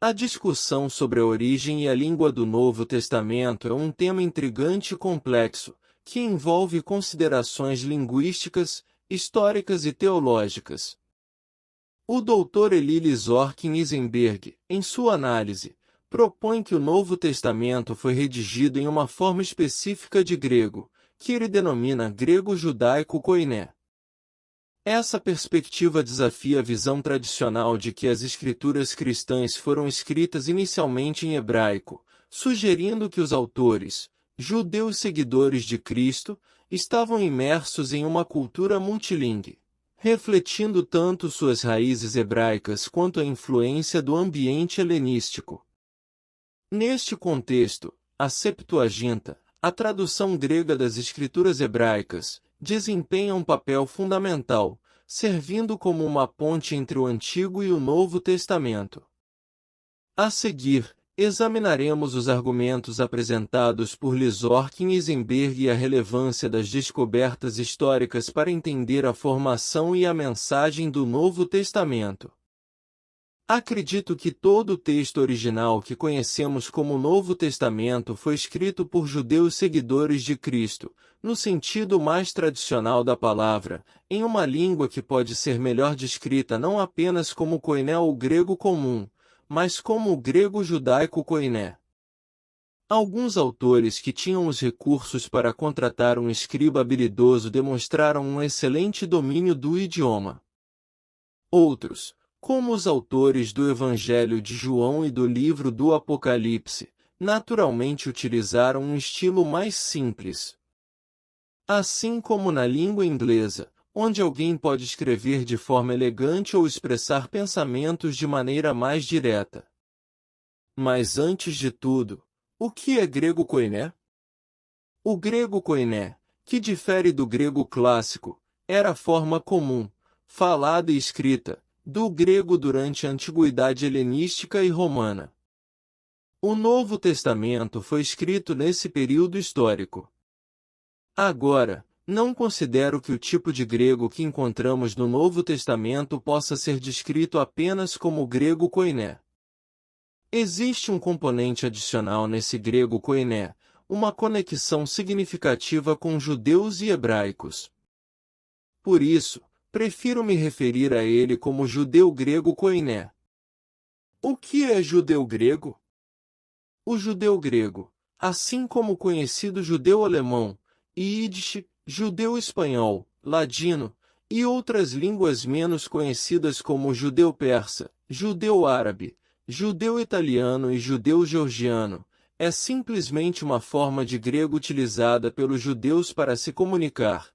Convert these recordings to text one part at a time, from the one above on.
A discussão sobre a origem e a língua do Novo Testamento é um tema intrigante e complexo, que envolve considerações linguísticas, históricas e teológicas. O Dr. Elili Zorkin-Eisenberg, em sua análise, propõe que o Novo Testamento foi redigido em uma forma específica de grego, que ele denomina grego judaico koiné. Essa perspectiva desafia a visão tradicional de que as escrituras cristãs foram escritas inicialmente em hebraico, sugerindo que os autores, judeus seguidores de Cristo, estavam imersos em uma cultura multilingue, refletindo tanto suas raízes hebraicas quanto a influência do ambiente helenístico. Neste contexto, a Septuaginta, a tradução grega das escrituras hebraicas, desempenha um papel fundamental, servindo como uma ponte entre o Antigo e o Novo Testamento. A seguir, examinaremos os argumentos apresentados por Zorkin-Eisenberg e a relevância das descobertas históricas para entender a formação e a mensagem do Novo Testamento. Acredito que todo o texto original que conhecemos como Novo Testamento foi escrito por judeus seguidores de Cristo, no sentido mais tradicional da palavra, em uma língua que pode ser melhor descrita não apenas como koiné ou grego comum, mas como o grego judaico koiné. Alguns autores que tinham os recursos para contratar um escriba habilidoso demonstraram um excelente domínio do idioma. Outros, como os autores do Evangelho de João e do livro do Apocalipse, naturalmente utilizaram um estilo mais simples. Assim como na língua inglesa, onde alguém pode escrever de forma elegante ou expressar pensamentos de maneira mais direta. Mas antes de tudo, o que é grego koiné? O grego koiné, que difere do grego clássico, era a forma comum, falada e escrita, do grego durante a antiguidade helenística e romana. O Novo Testamento foi escrito nesse período histórico. Agora, não considero que o tipo de grego que encontramos no Novo Testamento possa ser descrito apenas como grego koiné. Existe um componente adicional nesse grego koiné, uma conexão significativa com judeus e hebraicos. Por isso, prefiro me referir a ele como judeu grego koiné. O que é judeu grego? O judeu grego, assim como o conhecido judeu alemão, Yiddish, judeu espanhol, ladino, e outras línguas menos conhecidas como judeu persa, judeu árabe, judeu italiano e judeu georgiano, é simplesmente uma forma de grego utilizada pelos judeus para se comunicar.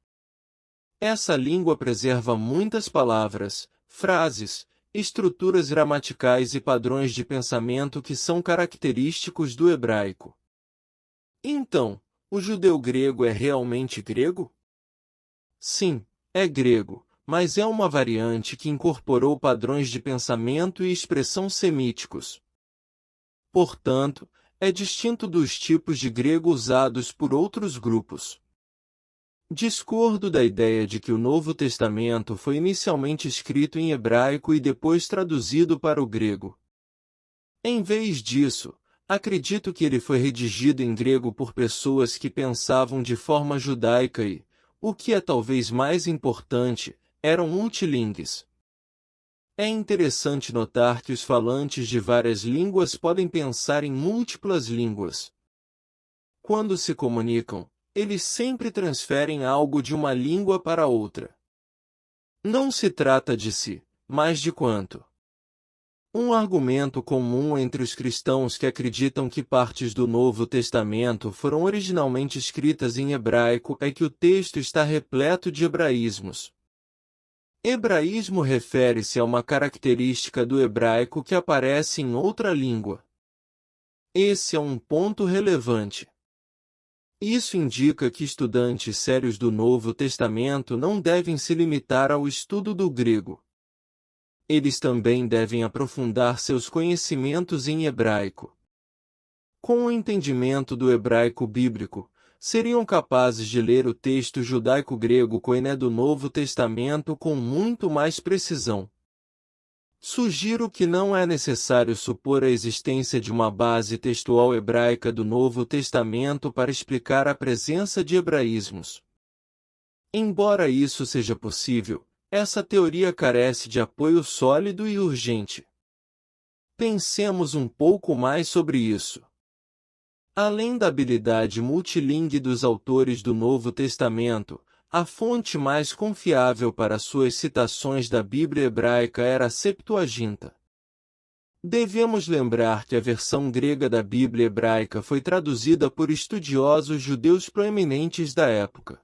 Essa língua preserva muitas palavras, frases, estruturas gramaticais e padrões de pensamento que são característicos do hebraico. Então, o judeu grego é realmente grego? Sim, é grego, mas é uma variante que incorporou padrões de pensamento e expressão semíticos. Portanto, é distinto dos tipos de grego usados por outros grupos. Discordo da ideia de que o Novo Testamento foi inicialmente escrito em hebraico e depois traduzido para o grego. Em vez disso, acredito que ele foi redigido em grego por pessoas que pensavam de forma judaica e, o que é talvez mais importante, eram multilingues. É interessante notar que os falantes de várias línguas podem pensar em múltiplas línguas. Quando se comunicam, eles sempre transferem algo de uma língua para outra. Não se trata de se, mas de quanto. Um argumento comum entre os cristãos que acreditam que partes do Novo Testamento foram originalmente escritas em hebraico é que o texto está repleto de hebraísmos. Hebraísmo refere-se a uma característica do hebraico que aparece em outra língua. Esse é um ponto relevante. Isso indica que estudantes sérios do Novo Testamento não devem se limitar ao estudo do grego. Eles também devem aprofundar seus conhecimentos em hebraico. Com o entendimento do hebraico bíblico, seriam capazes de ler o texto judaico-grego koiné do Novo Testamento com muito mais precisão. Sugiro que não é necessário supor a existência de uma base textual hebraica do Novo Testamento para explicar a presença de hebraísmos. Embora isso seja possível, essa teoria carece de apoio sólido e urgente. Pensemos um pouco mais sobre isso. Além da habilidade multilingue dos autores do Novo Testamento, a fonte mais confiável para suas citações da Bíblia hebraica era a Septuaginta. Devemos lembrar que a versão grega da Bíblia hebraica foi traduzida por estudiosos judeus proeminentes da época.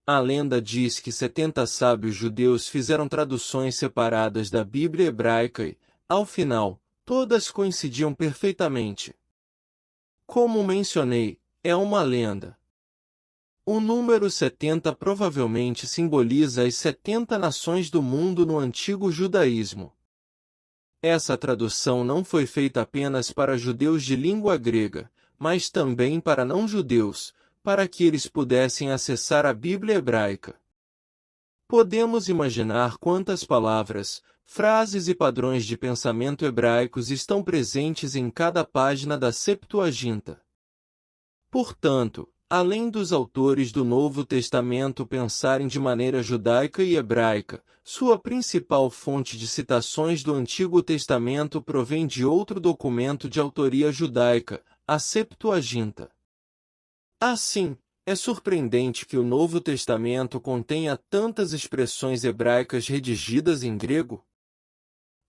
A lenda diz que 70 sábios judeus fizeram traduções separadas da Bíblia hebraica e, ao final, todas coincidiam perfeitamente. Como mencionei, é uma lenda. O número 70 provavelmente simboliza as 70 nações do mundo no antigo judaísmo. Essa tradução não foi feita apenas para judeus de língua grega, mas também para não-judeus, para que eles pudessem acessar a Bíblia hebraica. Podemos imaginar quantas palavras, frases e padrões de pensamento hebraicos estão presentes em cada página da Septuaginta. Portanto, além dos autores do Novo Testamento pensarem de maneira judaica e hebraica, sua principal fonte de citações do Antigo Testamento provém de outro documento de autoria judaica, a Septuaginta. Assim, é surpreendente que o Novo Testamento contenha tantas expressões hebraicas redigidas em grego.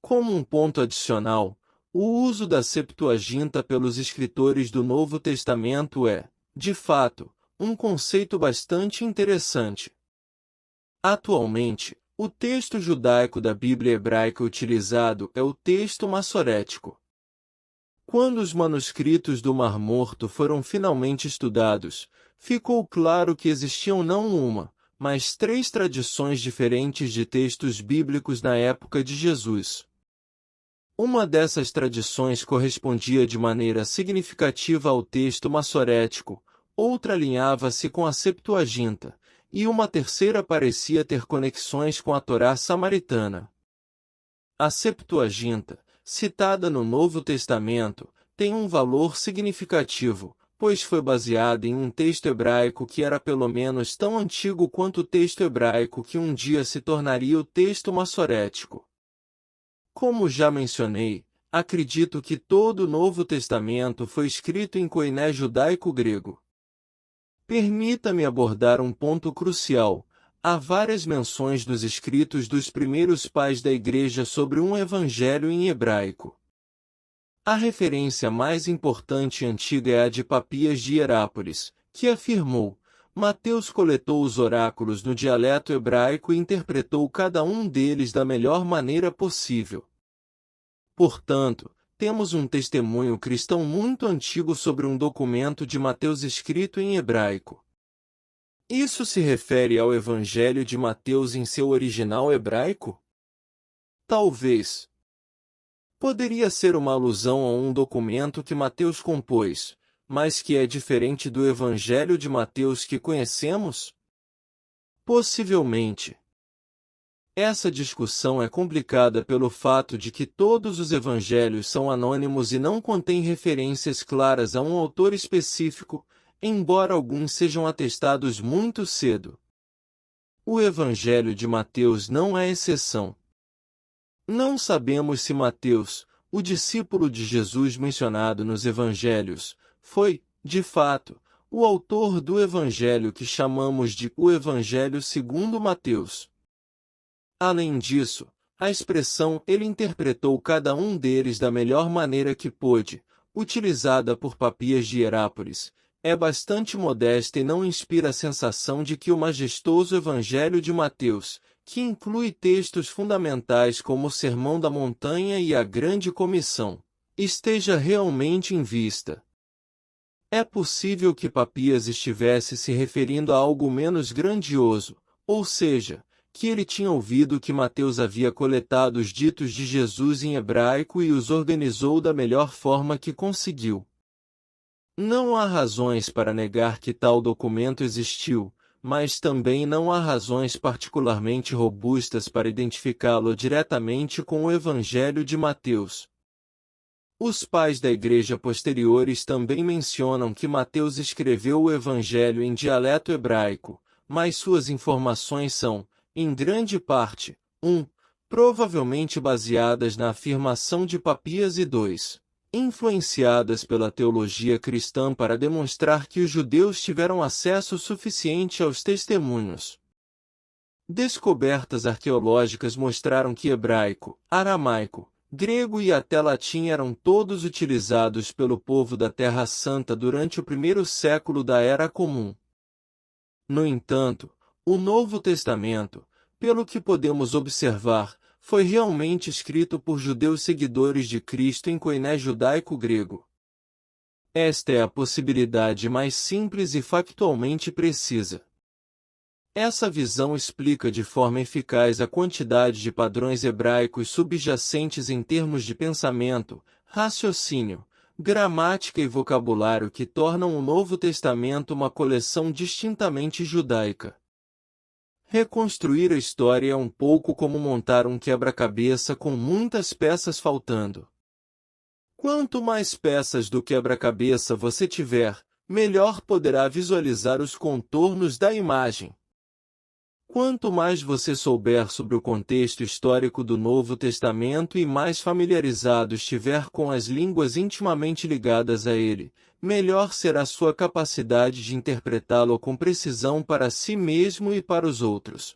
Como um ponto adicional, o uso da Septuaginta pelos escritores do Novo Testamento é, de fato, um conceito bastante interessante. Atualmente, o texto judaico da Bíblia hebraica utilizado é o texto massorético. Quando os manuscritos do Mar Morto foram finalmente estudados, ficou claro que existiam não uma, mas 3 tradições diferentes de textos bíblicos na época de Jesus. Uma dessas tradições correspondia de maneira significativa ao texto massorético, outra alinhava-se com a Septuaginta, e uma terceira parecia ter conexões com a Torá samaritana. A Septuaginta, citada no Novo Testamento, tem um valor significativo, pois foi baseada em um texto hebraico que era pelo menos tão antigo quanto o texto hebraico que um dia se tornaria o texto massorético. Como já mencionei, acredito que todo o Novo Testamento foi escrito em koiné judaico-grego. Permita-me abordar um ponto crucial. Há várias menções nos escritos dos primeiros pais da Igreja sobre um evangelho em hebraico. A referência mais importante e antiga é a de Papias de Hierápolis, que afirmou: Mateus coletou os oráculos no dialeto hebraico e interpretou cada um deles da melhor maneira possível. Portanto, temos um testemunho cristão muito antigo sobre um documento de Mateus escrito em hebraico. Isso se refere ao Evangelho de Mateus em seu original hebraico? Talvez. Poderia ser uma alusão a um documento que Mateus compôs, mas que é diferente do Evangelho de Mateus que conhecemos? Possivelmente. Essa discussão é complicada pelo fato de que todos os evangelhos são anônimos e não contêm referências claras a um autor específico, embora alguns sejam atestados muito cedo. O Evangelho de Mateus não é exceção. Não sabemos se Mateus, o discípulo de Jesus mencionado nos evangelhos, foi, de fato, o autor do evangelho que chamamos de o Evangelho segundo Mateus. Além disso, a expressão "ele interpretou cada um deles da melhor maneira que pôde", utilizada por Papias de Hierápolis, é bastante modesta e não inspira a sensação de que o majestoso Evangelho de Mateus, que inclui textos fundamentais como o Sermão da Montanha e a Grande Comissão, esteja realmente em vista. É possível que Papias estivesse se referindo a algo menos grandioso, ou seja, que ele tinha ouvido que Mateus havia coletado os ditos de Jesus em hebraico e os organizou da melhor forma que conseguiu. Não há razões para negar que tal documento existiu, mas também não há razões particularmente robustas para identificá-lo diretamente com o Evangelho de Mateus. Os pais da Igreja posteriores também mencionam que Mateus escreveu o Evangelho em dialeto hebraico, mas suas informações são, em grande parte, 1. Provavelmente baseadas na afirmação de Papias e 2. Influenciadas pela teologia cristã para demonstrar que os judeus tiveram acesso suficiente aos testemunhos. Descobertas arqueológicas mostraram que hebraico, aramaico, grego e até latim eram todos utilizados pelo povo da Terra Santa durante o primeiro século da Era Comum. No entanto, o Novo Testamento, pelo que podemos observar, foi realmente escrito por judeus seguidores de Cristo em koiné judaico-grego. Esta é a possibilidade mais simples e factualmente precisa. Essa visão explica de forma eficaz a quantidade de padrões hebraicos subjacentes em termos de pensamento, raciocínio, gramática e vocabulário que tornam o Novo Testamento uma coleção distintamente judaica. Reconstruir a história é um pouco como montar um quebra-cabeça com muitas peças faltando. Quanto mais peças do quebra-cabeça você tiver, melhor poderá visualizar os contornos da imagem. Quanto mais você souber sobre o contexto histórico do Novo Testamento e mais familiarizado estiver com as línguas intimamente ligadas a ele, melhor será sua capacidade de interpretá-lo com precisão para si mesmo e para os outros.